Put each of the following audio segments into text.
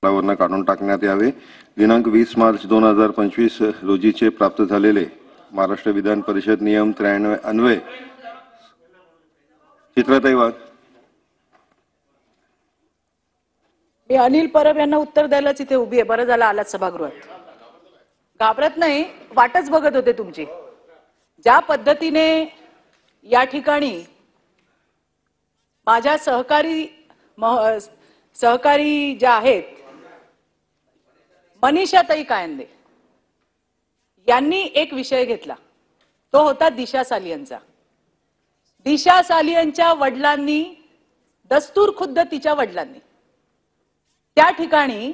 वरनं काढून टाकण्यात यावे। दिनांक 20 मार्च 2025 रोजीचे प्राप्त झालेले महाराष्ट्र विधान परिषद नियम 93 अन्वये चित्रताई वाघ। मी अनिल परब यांना उत्तर द्यायलाच इथे उभी आहे। बरं झालं आलात सभागृहात। घाबरत नाही, वाटच बघत होते तुमची। ज्या पद्धतीने या ठिकाणी माझ्या सहकारी ज्या आहेत मनीषाताई कायंदे यांनी एक विषय घेतला, तो होता दिशा सालियनचा। दिशा सालियनच्या वडिलांनी, दस्तूर खुद्द तिच्या वडिलांनी त्या ठिकाणी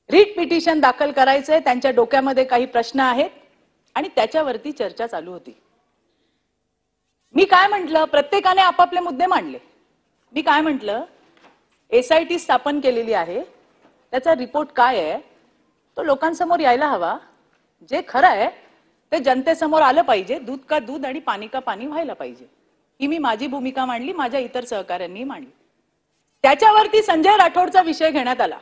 रिट पिटिशन दाखल करायचंय, त्यांच्या डोक्यामध्ये काही प्रश्न आहेत आणि त्याच्यावरती चर्चा चालू होती। मी काय म्हटलं, प्रत्येकाने आपापले मुद्दे मांडले। मी काय म्हटलं, SIT स्थापन केलेली आहे, त्याचा रिपोर्ट काय आहे तो लोकांसमोर यायला हवा। जे खरं आहे ते जनतेसमोर आलं पाहिजे। दूध का दूध आणि पाणी का पाणी व्हायला पाहिजे, ही मी माझी भूमिका मांडली, माझ्या इतर सहकाऱ्यांनी मांडली। त्याच्यावरती संजय राठोडचा विषय घेण्यात आला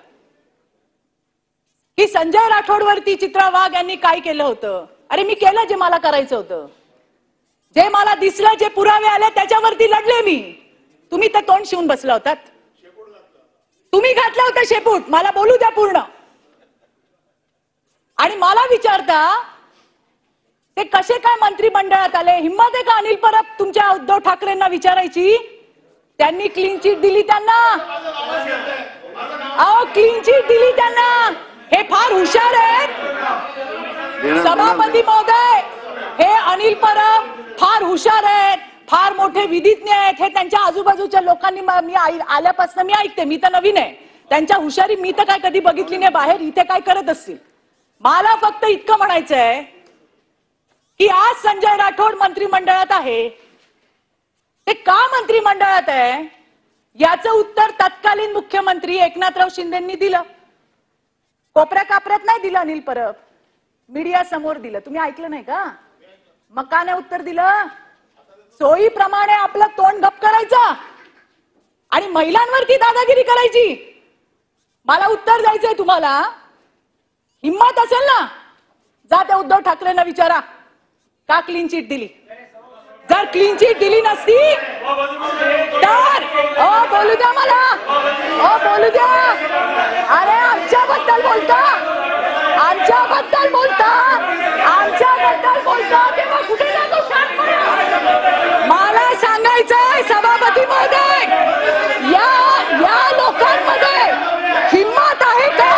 की संजय राठोडवरती चित्रा वाघ यांनी काय केलं होतं। अरे मी केलं जे मला करायचं होतं, जे मला दिसलं, जे पुरावे आले त्याच्यावरती लढले मी। तुम्ही तर तोंड शिवून बसला होतात, तुम्ही घातला होता शेपूट। मला बोलू द्या पूर्ण। आणि मला विचारता ते कसे काय मंत्रिमंडळात आले? हिम्मत आहे का अनिल परब तुमच्या उद्धव ठाकरेंना विचारायची? त्यांनी क्लीन चिट दिली त्यांना। अहो क्लीन चिट दिली त्यांना, हे फार हुशार आहेत सभापती महोदय। हे अनिल परब फार हुशार आहेत, फार मोठे विधिज्ञ आहेत। हे त्यांच्या आजूबाजूच्या लोकांनी, मी आल्यापासून मी ऐकते, मी तर नवीन आहे, त्यांच्या हुशारी मी तर काय कधी बघितली नाही बाहेर, इथे काय करत असतील। मला फक्त इतकं म्हणायचंय की आज संजय राठोड मंत्रिमंडळात आहे, ते का मंत्रिमंडळात आहे याचं उत्तर तत्कालीन मुख्यमंत्री एकनाथराव शिंदेंनी दिलं। कोपऱ्या कापऱ्यात नाही दिलं अनिल परब, मीडिया समोर दिलं। तुम्ही ऐकलं नाही का? मग का नाही उत्तर दिलं? सोयीप्रमाणे आपलं तोंड गप करायचं आणि महिलांवरती दादागिरी करायची। मला उत्तर द्यायचंय तुम्हाला। हिम्मत असेल ना, जा त्या उद्धव ठाकरेंना विचारा का क्लीन चिट दिली। जर क्लीन चिट दिली नसती तर बोलू द्या मला, बोलू द्या। अरे आमच्याबद्दल बोलता, आमच्याबद्दल बोलता, आमच्याबद्दल बोलता, तेव्हा कुठे जातो शांतपणा? मला सांगायचंय सभापती महोदय, या लोकांमध्ये हिम्मत आहे का?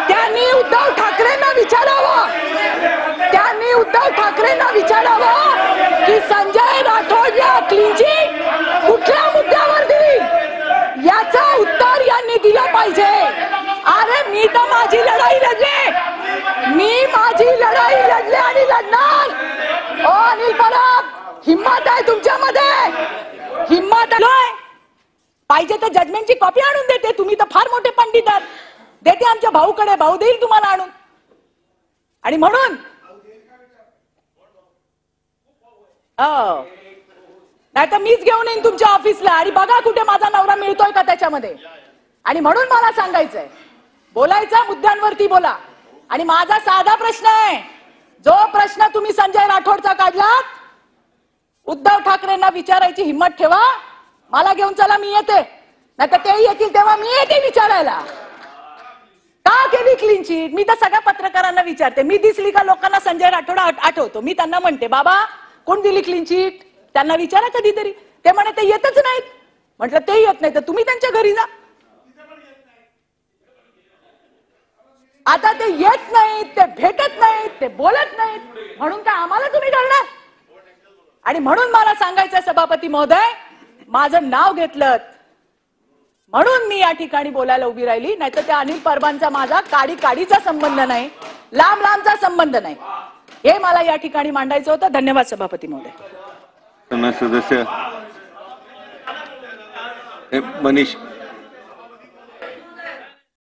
त्यांनी उद्धव ठाकरेंना विचारावं, त्यांनी उद्धव ठाकरेंना विचारावं की संजय राठोडला क्लीन चिट कुठल्या मुद्द्यावर दिली, याचं उत्तर यांनी दिलं पाहिजे। अरे मी तर माझी लढाई लढले, मी माझी लढाई लढले आणि लढणार। अनिल परब, हिम्मत आहे तुमच्यामध्ये, हिम्मत आहे। पाहिजे तर जजमेंटची कॉपी आणून देते, तुम्ही तर फार मोठे पंडित आहात। देते आमच्या भाऊकडे, भाऊ देईल तुम्हाला आणून। आणि म्हणून नाही तर मीच घेऊन येईन तुमच्या ऑफिसला आणि बघा कुठे माझा नवरा मिळतोय का त्याच्यामध्ये। आणि म्हणून मला सांगायचंय, बोलायचा मुद्द्यांवरती बोला। आणि माझा साधा प्रश्न आहे, जो प्रश्न तुम्ही संजय राठोडचा काढलात, उद्धव ठाकरेंना विचारायची हिम्मत ठेवा। मला घेऊन चला, मी येते, नाही तर ते येतील तेव्हा मी येते विचारायला का केली क्लीन चिट। मी तर सगळ्या पत्रकारांना विचारते, मी दिसली का लोकांना संजय राठोड आठवतो। मी त्यांना म्हणते, बाबा कोण दिली क्लीन चिट, त्यांना विचारा कधीतरी। ते म्हणे ते येतच नाहीत। म्हटलं ते येत नाही तर तुम्ही त्यांच्या घरी जा। आता ते येत नाहीत, ते भेटत नाहीत, ते बोलत नाहीत, म्हणून काय आम्हाला तुम्ही करणार? आणि म्हणून मला सांगायचंय सभापती महोदय, माझं नाव घेतलं म्हणून मी या ठिकाणी बोलायला उभी राहिली, नाहीतर त्या अनिल परबांचा माझा काडीचा संबंध नाही, लांबचा संबंध नाही। हे मला या ठिकाणी मांडायचं होतं। धन्यवाद सभापती महोदय। सदस्य मनीष